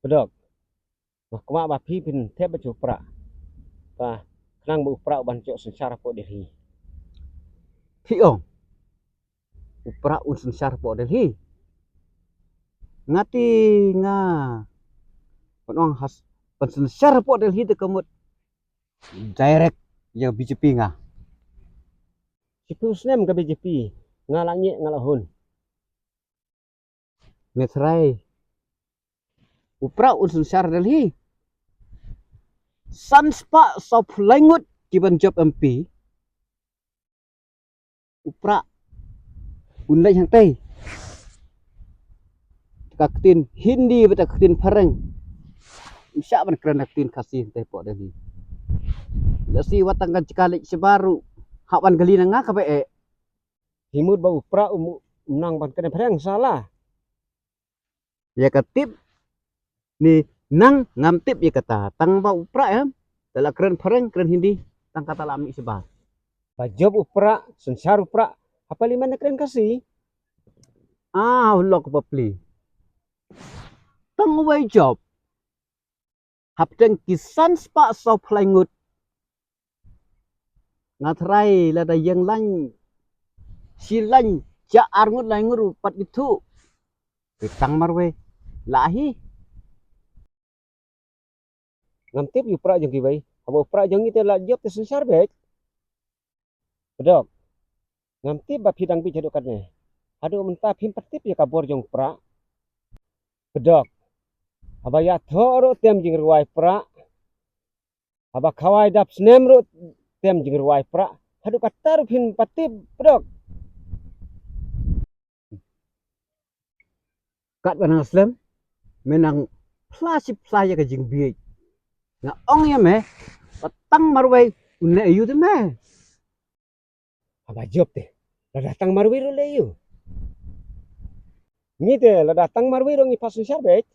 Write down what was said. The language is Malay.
bedok bah kuma bah pi pin te ba chu pra bah nang bu pra ban cho secara po diri Hiong upra unsun syar po delhi ngati nga onong has unsun syar po delhi de kamut direct ya BJP nga sipu snem ka BJP ngalangi ngalahun metrai upra unsun syar delhi sanspa sop lengut kiban job MP upra unlai yang tei kaktin hindi beta kaktin pareng insya ban keren kaktin kasih teh po delhi lasi watangkan cikalik sebaru hawan galina nga ka be himut ba upra nang ban kena perang salah ya katip ni nang ngamtip ya kata tang ba upra ya dalam keren pareng keren hindi tang kata lami sebar bah job upra sensar upra apa lima na keren kasih ulok papli tang way job hapteng kisan spa sop langut ngatrai lada yang lain silan ja arngut langur pat itu tang marwe lahi ngamtip upra jeng kibai abo upra jeng itu la job te sensar bek bedok ngamtip bah pidang pi jaduk katne aduh mentah pim patip ya kabor jong pra bedok abaya thoro tem jing ruai pra aba khawai dap snem ro tem jing ruai pra aduh katar pin patip bedok kat banang slam menang plasip playa ka jing biik nga ong ya me patang marwe unne ayu de me aba job te la datang marwiro leyo ni te la datang marwiro ngi pasun syarbek